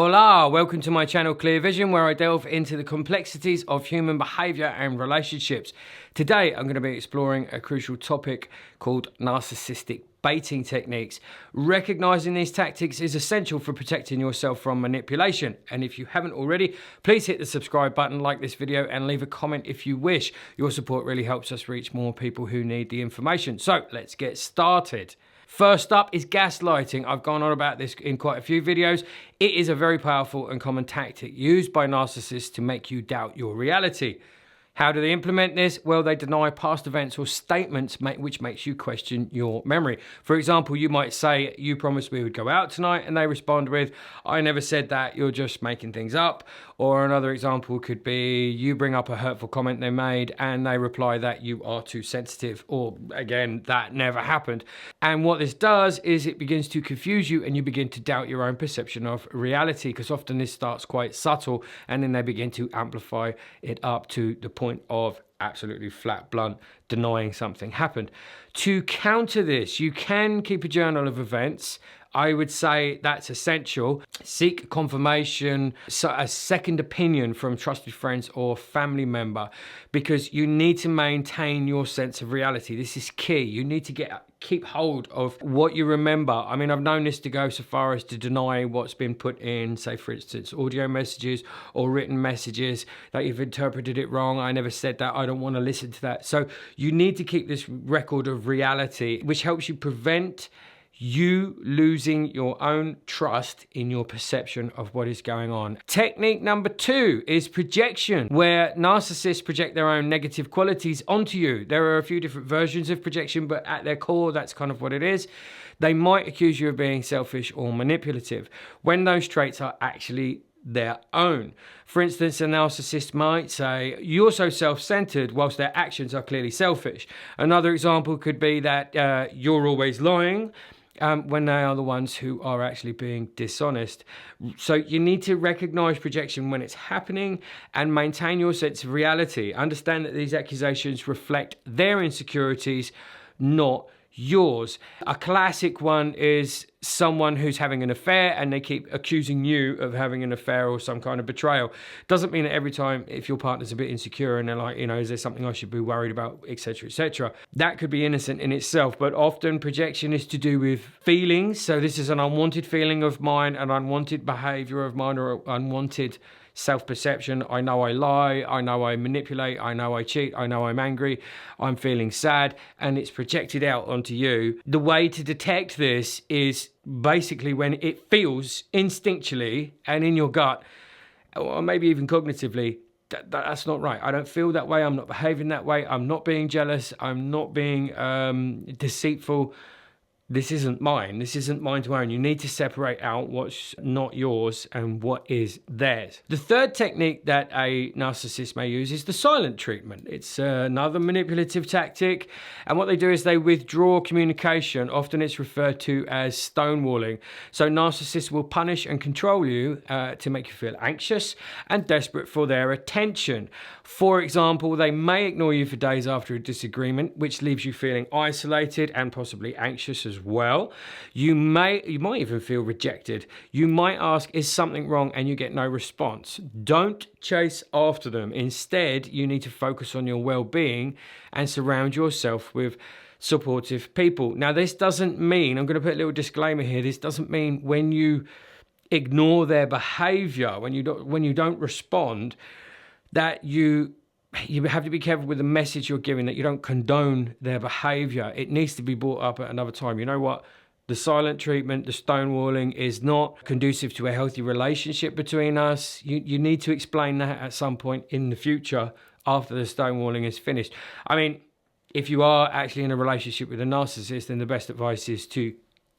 Hola, welcome to my channel Clear Vision, where I delve into the complexities of human behavior and relationships. Today, I'm going to be exploring a crucial topic called narcissistic baiting techniques. Recognizing these tactics is essential for protecting yourself from manipulation. And if you haven't already, please hit the subscribe button, like this video, and leave a comment if you wish. Your support really helps us reach more people who need the information. So let's get started. First up is gaslighting. I've gone on about this in quite a few videos. It is a very powerful and common tactic used by narcissists to make you doubt your reality. How do they implement this? Well, they deny past events or statements which makes you question your memory. For example, you might say, "You promised we would go out tonight," and they respond with, "I never said that, you're just making things up." Or another example could be, you bring up a hurtful comment they made and they reply that you are too sensitive, or again, that never happened. And what this does is it begins to confuse you and you begin to doubt your own perception of reality, because often this starts quite subtle and then they begin to amplify it up to the point of absolutely flat, blunt, denying something happened. To counter this, you can keep a journal of events. I would say that's essential. Seek confirmation, a second opinion from trusted friends or family member, because you need to maintain your sense of reality. This is key. You need to keep hold of what you remember. I mean, I've known this to go so far as to deny what's been put in, say for instance, audio messages or written messages, that you've interpreted it wrong. I never said that. I don't want to listen to that. So you need to keep this record of reality, which helps you prevent you losing your own trust in your perception of what is going on. Technique number 2 is projection, where narcissists project their own negative qualities onto you. There are a few different versions of projection, but at their core, that's kind of what it is. They might accuse you of being selfish or manipulative when those traits are actually their own. For instance, a narcissist might say, "You're so self-centered," whilst their actions are clearly selfish. Another example could be that you're always lying, when they are the ones who are actually being dishonest. So you need to recognize projection when it's happening and maintain your sense of reality. Understand that these accusations reflect their insecurities, not yours. A classic one is someone who's having an affair and they keep accusing you of having an affair or some kind of betrayal. Doesn't mean that every time, if your partner's a bit insecure and they're like, is there something I should be worried about, etc., etc. That could be innocent in itself, but often projection is to do with feelings. So this is an unwanted feeling of mine, an unwanted behavior of mine, or unwanted self-perception. I know I lie, I know I manipulate, I know I cheat, I know I'm angry, I'm feeling sad, and it's projected out onto you. The way to detect this is basically when it feels instinctually and in your gut, or maybe even cognitively, that's not right. I don't feel that way, I'm not behaving that way, I'm not being jealous, I'm not being deceitful. This isn't mine. This isn't mine to own. You need to separate out what's not yours and what is theirs. The third technique that a narcissist may use is the silent treatment. It's another manipulative tactic. And what they do is they withdraw communication. Often it's referred to as stonewalling. So narcissists will punish and control you to make you feel anxious and desperate for their attention. For example, they may ignore you for days after a disagreement, which leaves you feeling isolated and possibly anxious as well. You might even feel rejected. You might ask, "Is something wrong?" and you get no response. Don't chase after them. Instead, you need to focus on your well-being and surround yourself with supportive people. Now, this doesn't mean, I'm going to put a little disclaimer here, this doesn't mean when you ignore their behavior, when you don't respond, that you have to be careful with the message you're giving, that you don't condone their behavior. It needs to be brought up at another time. You know what? The silent treatment, the stonewalling, is not conducive to a healthy relationship between us. You need to explain that at some point in the future after the stonewalling is finished. I mean, if you are actually in a relationship with a narcissist, then the best advice is to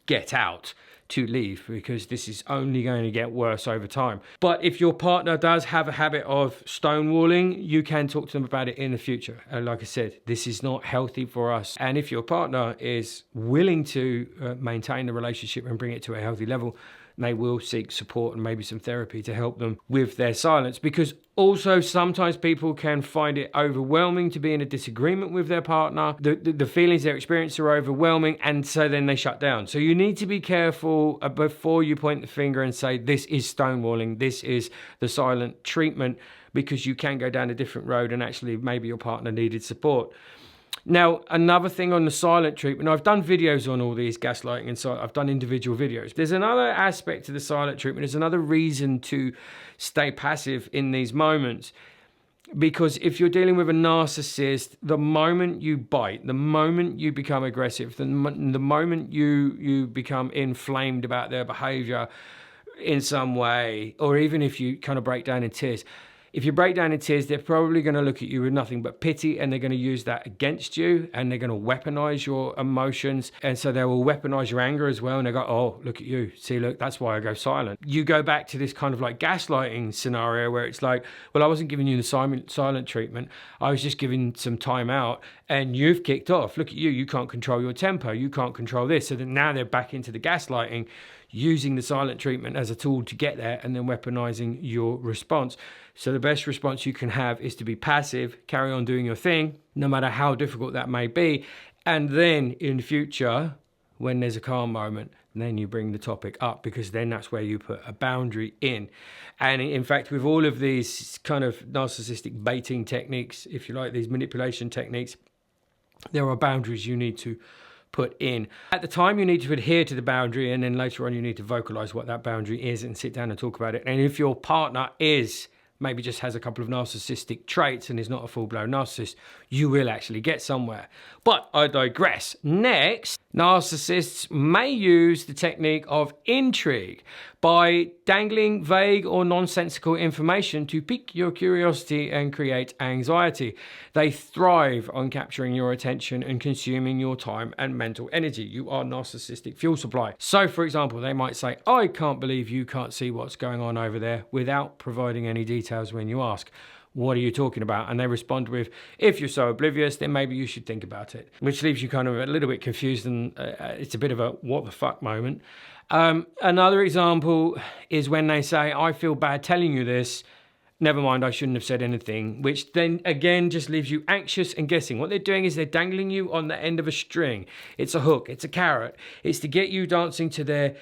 get out, to leave, because this is only going to get worse over time. But if your partner does have a habit of stonewalling, you can talk to them about it in the future. And like I said, this is not healthy for us. And if your partner is willing to maintain the relationship and bring it to a healthy level, they will seek support and maybe some therapy to help them with their silence. Because also sometimes people can find it overwhelming to be in a disagreement with their partner. The feelings they're experiencing are overwhelming, and so then they shut down. So you need to be careful before you point the finger and say, this is stonewalling, this is the silent treatment, because you can go down a different road and actually maybe your partner needed support. Now, another thing on the silent treatment, I've done videos on all these gaslighting and so I've done individual videos. There's another aspect to the silent treatment. There's another reason to stay passive in these moments. Because if you're dealing with a narcissist, the moment you bite, the moment you become aggressive, the moment you become inflamed about their behavior in some way, or even if you kind of break down in tears, if you break down in tears, they're probably going to look at you with nothing but pity, and they're going to use that against you, and they're going to weaponize your emotions. And so they will weaponize your anger as well. And they go, oh, look at you. See, look, that's why I go silent. You go back to this kind of like gaslighting scenario where it's like, well, I wasn't giving you the silent treatment. I was just giving some time out, and you've kicked off. Look at you. You can't control your temper. You can't control this. So then now they're back into the gaslighting, using the silent treatment as a tool to get there, and then weaponizing your response. So the best response you can have is to be passive, carry on doing your thing, no matter how difficult that may be. And then in future, when there's a calm moment, then you bring the topic up, because then that's where you put a boundary in. And in fact, with all of these kind of narcissistic baiting techniques, if you like, these manipulation techniques, there are boundaries you need to put in. At the time, you need to adhere to the boundary, and then later on, you need to vocalize what that boundary is and sit down and talk about it. And if your partner maybe just has a couple of narcissistic traits and is not a full-blown narcissist, you will actually get somewhere. But I digress. Next, narcissists may use the technique of intrigue by dangling vague or nonsensical information to pique your curiosity and create anxiety. They thrive on capturing your attention and consuming your time and mental energy. You are narcissistic fuel supply. So, for example, they might say, I can't believe you can't see what's going on over there, without providing any details when you ask. What are you talking about? And they respond with, if you're so oblivious, then maybe you should think about it, which leaves you kind of a little bit confused, and it's a bit of a what the fuck moment. Another example is when they say, I feel bad telling you this. Never mind, I shouldn't have said anything, which then again just leaves you anxious and guessing. What they're doing is they're dangling you on the end of a string. It's a hook, it's a carrot. It's to get you dancing to their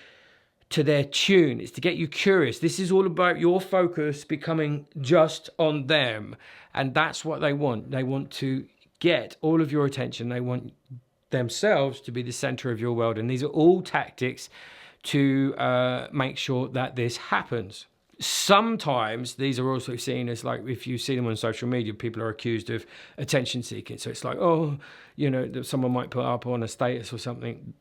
tune. It's to get you curious. This is all about your focus becoming just on them. And that's what they want. They want to get all of your attention. They want themselves to be the center of your world. And these are all tactics to make sure that this happens. Sometimes these are also seen as, like, if you see them on social media, people are accused of attention seeking. So it's like, oh, you know, someone might put up on a status or something,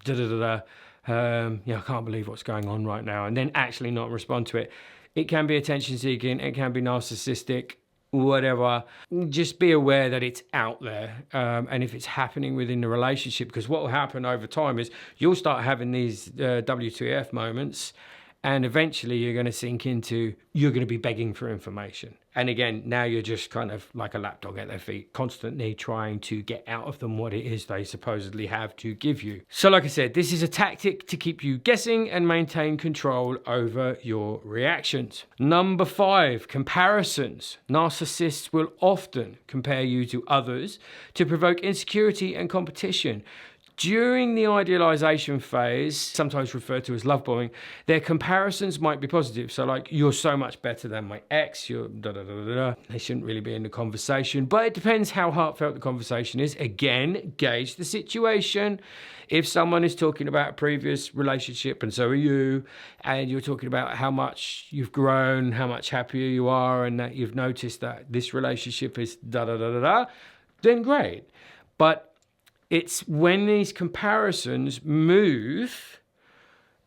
I can't believe what's going on right now, and then actually not respond to it. It can be attention seeking, it can be narcissistic, whatever. Just be aware that it's out there, and if it's happening within the relationship, because what will happen over time is you'll start having these WTF moments, and eventually you're going to sink into, you're going to be begging for information. And again, now you're just kind of like a lapdog at their feet, constantly trying to get out of them what it is they supposedly have to give you. So like I said, this is a tactic to keep you guessing and maintain control over your reactions. Number 5, comparisons. Narcissists will often compare you to others to provoke insecurity and competition. During the idealization phase, sometimes referred to as love bombing, their comparisons might be positive. So like, you're so much better than my ex, you're da-da-da-da-da. They shouldn't really be in the conversation, but it depends how heartfelt the conversation is. Again, gauge the situation. If someone is talking about a previous relationship, and so are you, and you're talking about how much you've grown, how much happier you are, and that you've noticed that this relationship is da-da-da-da-da, then great. But it's when these comparisons move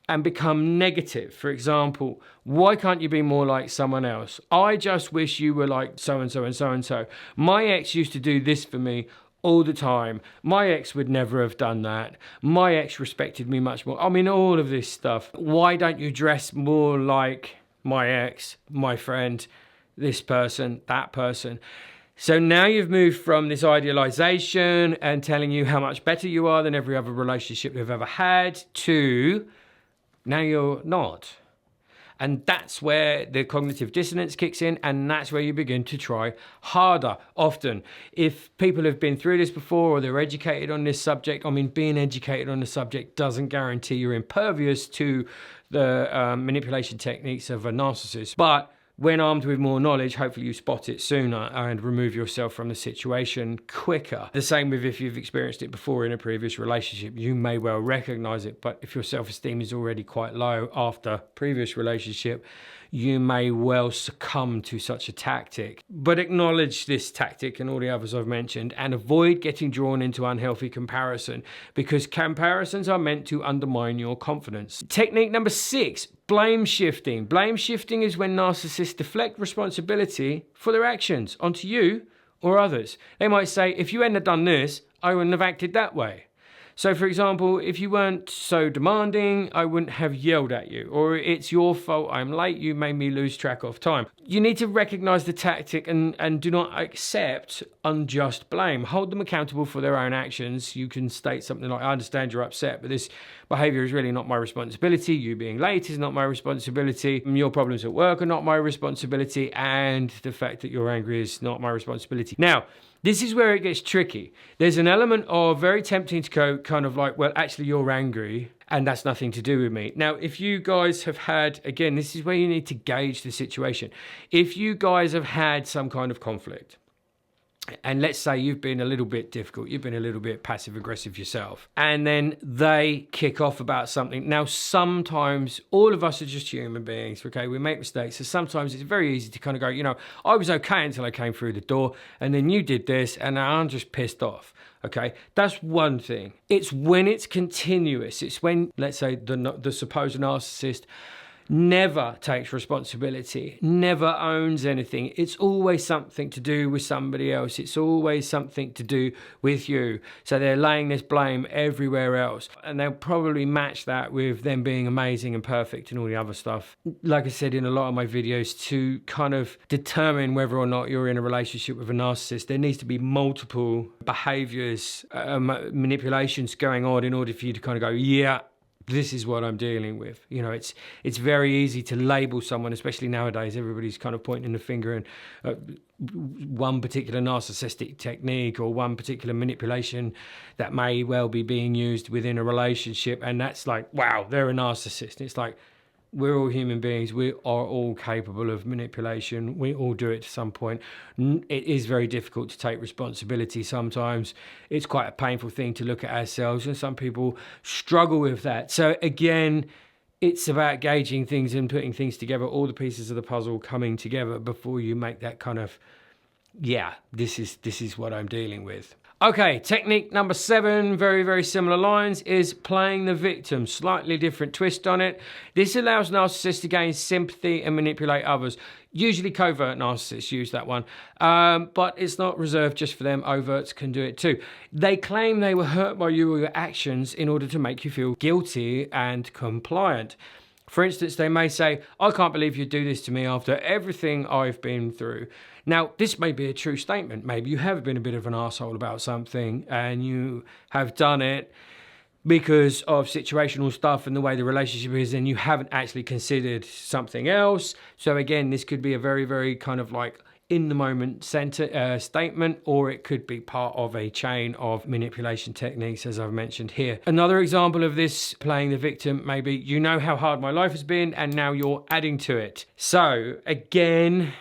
and become negative. For example, why can't you be more like someone else? I just wish you were like so-and-so and so-and-so. My ex used to do this for me all the time. My ex would never have done that. My ex respected me much more. I mean, all of this stuff. Why don't you dress more like my ex, my friend, this person, that person? So now you've moved from this idealization and telling you how much better you are than every other relationship you've ever had to Now you're not. And that's where the cognitive dissonance kicks in, and that's where you begin to try harder. Often, if people have been through this before or they're educated on this subject, I mean, being educated on the subject doesn't guarantee you're impervious to the manipulation techniques of a narcissist. But when armed with more knowledge, hopefully you spot it sooner and remove yourself from the situation quicker. The same with if you've experienced it before in a previous relationship, you may well recognize it, but if your self-esteem is already quite low after previous relationship, you may well succumb to such a tactic. But acknowledge this tactic and all the others I've mentioned, and avoid getting drawn into unhealthy comparison, because comparisons are meant to undermine your confidence. Technique number 6, blame shifting. Blame shifting is when narcissists deflect responsibility for their actions onto you or others. They might say, if you hadn't have done this, I wouldn't have acted that way. So, for example, if you weren't so demanding, I wouldn't have yelled at you. Or it's your fault I'm late, you made me lose track of time. You need to recognize the tactic and do not accept unjust blame. Hold them accountable for their own actions. You can state something like, I understand you're upset, but this behavior is really not my responsibility. You being late is not my responsibility. Your problems at work are not my responsibility. And the fact that you're angry is not my responsibility. Now, this is where it gets tricky. There's an element of very tempting to go kind of like, well, actually you're angry and that's nothing to do with me. Now, if you guys have had, again, this is where you need to gauge the situation. If you guys have had some kind of conflict, and let's say you've been a little bit difficult, you've been a little bit passive aggressive yourself, and then they kick off about something. Now, sometimes all of us are just human beings, okay? We make mistakes. So sometimes it's very easy to kind of go, you know, I was okay until I came through the door, and then you did this, and I'm just pissed off. Okay, that's one thing. It's when it's continuous. It's when, let's say, the supposed narcissist never takes responsibility, never owns anything. It's always something to do with somebody else. It's always something to do with you. So they're laying this blame everywhere else. And they'll probably match that with them being amazing and perfect and all the other stuff. Like I said in a lot of my videos, to kind of determine whether or not you're in a relationship with a narcissist, there needs to be multiple behaviors, manipulations going on in order for you to kind of go, yeah, this is what I'm dealing with. You know, it's very easy to label someone, especially nowadays. Everybody's kind of pointing the finger and one particular narcissistic technique or one particular manipulation that may well be being used within a relationship. And that's like, wow, they're a narcissist. It's like, we're all human beings. We are all capable of manipulation. We all do it to some point. It is very difficult to take responsibility sometimes. It's quite a painful thing to look at ourselves, and some people struggle with that. So again, it's about gauging things and putting things together, all the pieces of the puzzle coming together before you make that kind of, yeah, this is what I'm dealing with. Okay, technique number 7, very, very similar lines, is playing the victim. Slightly different twist on it. This allows narcissists to gain sympathy and manipulate others. Usually covert narcissists use that one, but it's not reserved just for them. Overts can do it too. They claim they were hurt by you or your actions in order to make you feel guilty and compliant. For instance, they may say, I can't believe you do this to me after everything I've been through. Now, this may be a true statement. Maybe you have been a bit of an asshole about something and you have done it because of situational stuff and the way the relationship is, and you haven't actually considered something else. So again, this could be a very, very kind of like in the moment statement, or it could be part of a chain of manipulation techniques, as I've mentioned here. Another example of this playing the victim, maybe, you know how hard my life has been and now you're adding to it. So again,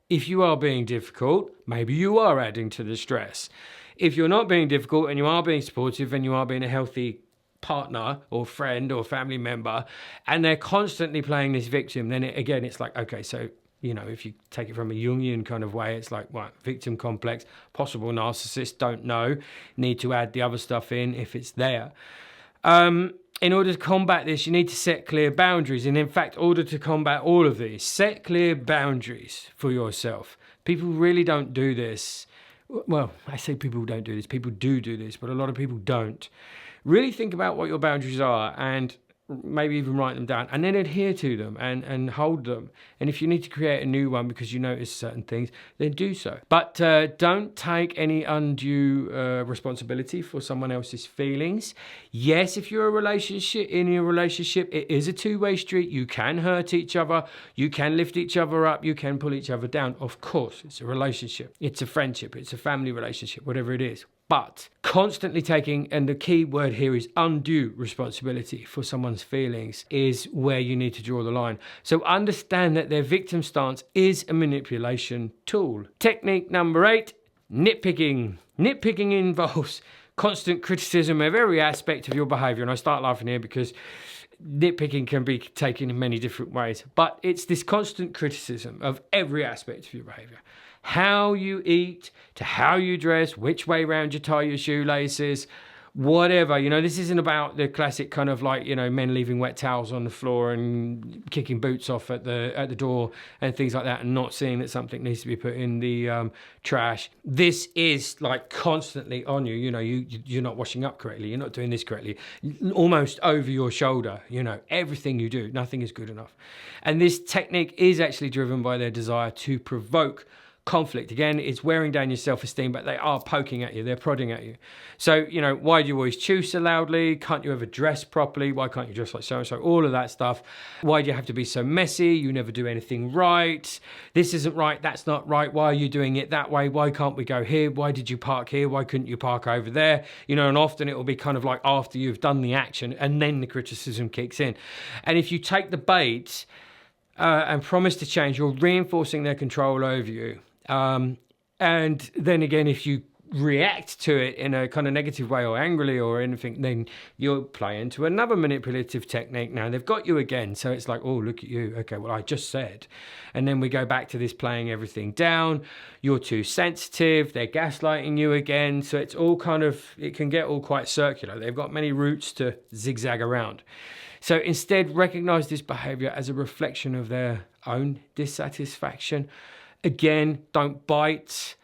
if you are being difficult, maybe you are adding to the stress. If you're not being difficult and you are being supportive and you are being a healthy partner or friend or family member, and they're constantly playing this victim, then again, it's like, okay, so, you know, if you take it from a Jungian kind of way, it's like, what, victim complex, possible narcissist, don't know, need to add the other stuff in if it's there. In order to combat this, you need to set clear boundaries. And in fact, in order to combat all of these, set clear boundaries for yourself. People really don't do this. Well, I say people don't do this. People do this, but a lot of people don't. Really think about what your boundaries are and maybe even write them down, and then adhere to them and hold them. And if you need to create a new one because you notice certain things, then do so. But don't take any undue responsibility for someone else's feelings. Yes, if you're in a relationship, it is a two-way street. You can hurt each other, you can lift each other up, you can pull each other down. Of course, it's a relationship, it's a friendship, it's a family relationship, whatever it is. But constantly taking, and the key word here is undue responsibility for someone's feelings, is where you need to draw the line. So understand that their victim stance is a manipulation tool. Technique number 8, nitpicking. Nitpicking involves constant criticism of every aspect of your behavior. And I start laughing here because nitpicking can be taken in many different ways. But it's this constant criticism of every aspect of your behavior. How you eat, to how you dress, which way round you tie your shoelaces, whatever. This isn't about the classic kind of like, men leaving wet towels on the floor and kicking boots off at the door and things like that, and not seeing that something needs to be put in the trash. This is like constantly on you. You're not washing up correctly. You're not doing this correctly. Almost over your shoulder. Everything you do, nothing is good enough. And this technique is actually driven by their desire to provoke conflict. Again, it's wearing down your self-esteem, but they are poking at you, they're prodding at you. So, why do you always chew so loudly? Can't you ever dress properly? Why can't you dress like so-and-so? All of that stuff. Why do you have to be so messy? You never do anything right. This isn't right, that's not right. Why are you doing it that way? Why can't we go here? Why did you park here? Why couldn't you park over there? And often it will be kind of like after you've done the action, and then the criticism kicks in. And if you take the bait and promise to change, you're reinforcing their control over you. And then again, if you react to it in a kind of negative way or angrily or anything, then you'll play into another manipulative technique. Now they've got you again, so it's like, oh, look at you. Okay, well, I just said. And then we go back to this playing everything down. You're too sensitive. They're gaslighting you again. So it's all it can get all quite circular. They've got many routes to zigzag around. So instead, recognize this behavior as a reflection of their own dissatisfaction. Again, don't bite.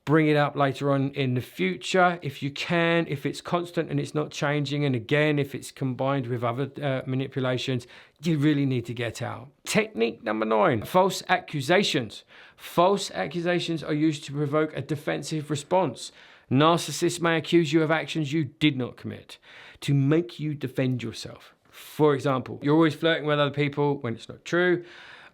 Bring it up later on in the future if you can, if it's constant and it's not changing. And again, if it's combined with other manipulations, you really need to get out. Technique number 9, false accusations. False accusations are used to provoke a defensive response. Narcissists may accuse you of actions you did not commit to make you defend yourself. For example, you're always flirting with other people when it's not true.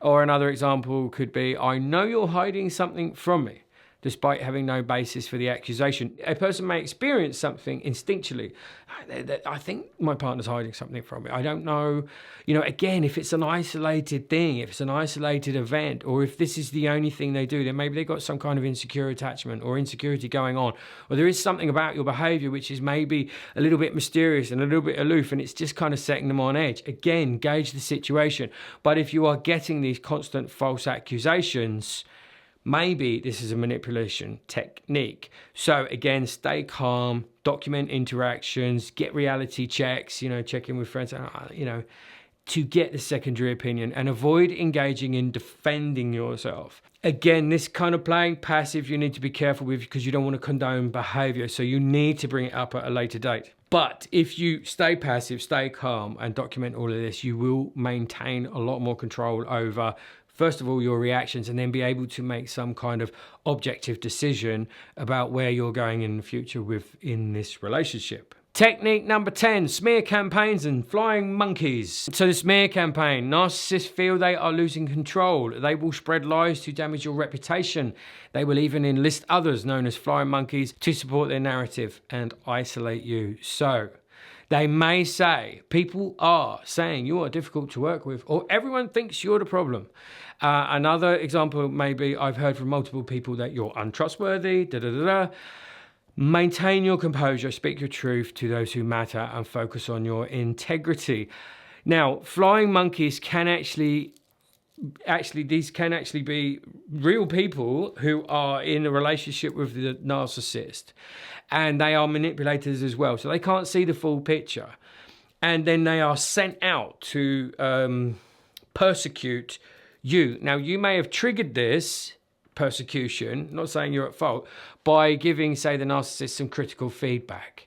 Or another example could be, I know you're hiding something from me, despite having no basis for the accusation. A person may experience something instinctually. I think my partner's hiding something from me. I don't know. Again, if it's an isolated thing, if it's an isolated event, or if this is the only thing they do, then maybe they've got some kind of insecure attachment or insecurity going on. Or there is something about your behavior which is maybe a little bit mysterious and a little bit aloof, and it's just kind of setting them on edge. Again, gauge the situation. But if you are getting these constant false accusations, maybe this is a manipulation technique. So again, stay calm, document interactions, get reality checks, check in with friends, to get the secondary opinion, and avoid engaging in defending yourself. Again, this kind of playing passive you need to be careful with because you don't want to condone behavior. So you need to bring it up at a later date. But if you stay passive, stay calm and document all of this, you will maintain a lot more control over, first of all, your reactions, and then be able to make some kind of objective decision about where you're going in the future within this relationship. Technique number 10, smear campaigns and flying monkeys. So the smear campaign, narcissists feel they are losing control. They will spread lies to damage your reputation. They will even enlist others, known as flying monkeys, to support their narrative and isolate you. So they may say, people are saying you are difficult to work with, or everyone thinks you're the problem. Another example may be, I've heard from multiple people that you're untrustworthy, Maintain your composure, speak your truth to those who matter, and focus on your integrity. Now, flying monkeys can actually be real people who are in a relationship with the narcissist, and they are manipulators as well. So they can't see the full picture. And then they are sent out to persecute you. Now, you may have triggered this persecution, not saying you're at fault, by giving, say, the narcissist some critical feedback.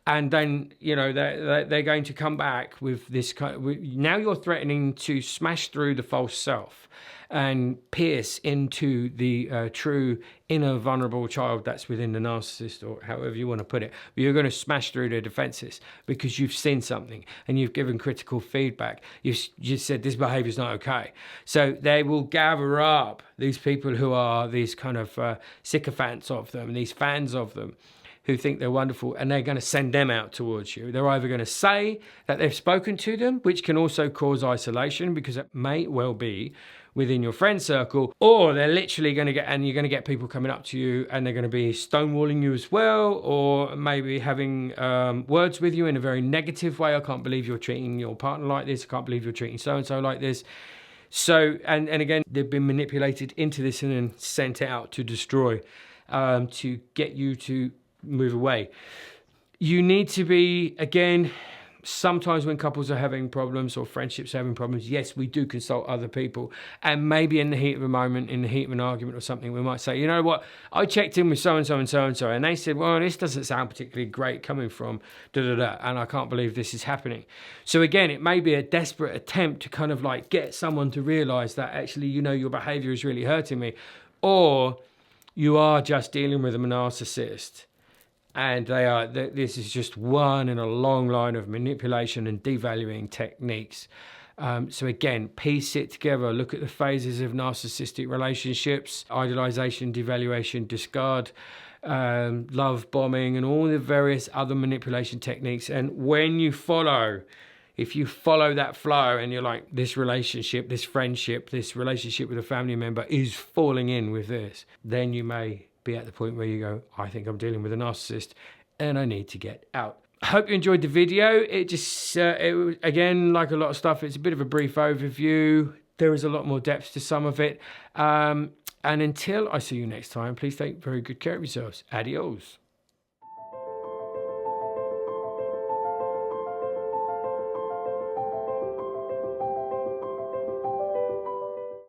And then, you know, they're going to come back with this kind of, now you're threatening to smash through the false self and pierce into the true inner vulnerable child that's within the narcissist, or however you want to put it. But you're going to smash through their defenses because you've seen something and you've given critical feedback. You said this behavior is not okay. So they will gather up these people who are these kind of sycophants of them, these fans of them, who think they're wonderful, and they're going to send them out towards you. They're either going to say that they've spoken to them, which can also cause isolation because it may well be within your friend circle, or they're literally going to get, and you're going to get people coming up to you and they're going to be stonewalling you as well, or maybe having words with you in a very negative way. I can't believe you're treating your partner like this. I can't believe you're treating so-and-so like this. So, and again, they've been manipulated into this and then sent out to destroy, to get you to move away. You need to be, again, sometimes when couples are having problems or friendships are having problems, yes, we do consult other people. And maybe in the heat of a moment, in the heat of an argument or something, we might say, you know what, I checked in with so-and-so and so-and-so, and they said, well, this doesn't sound particularly great coming from da-da-da, and I can't believe this is happening. So again, it may be a desperate attempt to kind of like get someone to realize that actually, you know, your behavior is really hurting me, or you are just dealing with a narcissist. And this is just one in a long line of manipulation and devaluing techniques. So again, piece it together. Look at the phases of narcissistic relationships: idolization, devaluation, discard, love bombing, and all the various other manipulation techniques. And when you follow, if you follow that flow and you're like, this relationship, this friendship, this relationship with a family member is falling in with this, then you may be at the point where you go, I think I'm dealing with a narcissist and I need to get out. I hope you enjoyed the video. It just, again, like a lot of stuff, it's a bit of a brief overview. There is a lot more depth to some of it. And until I see you next time, please take very good care of yourselves. Adios.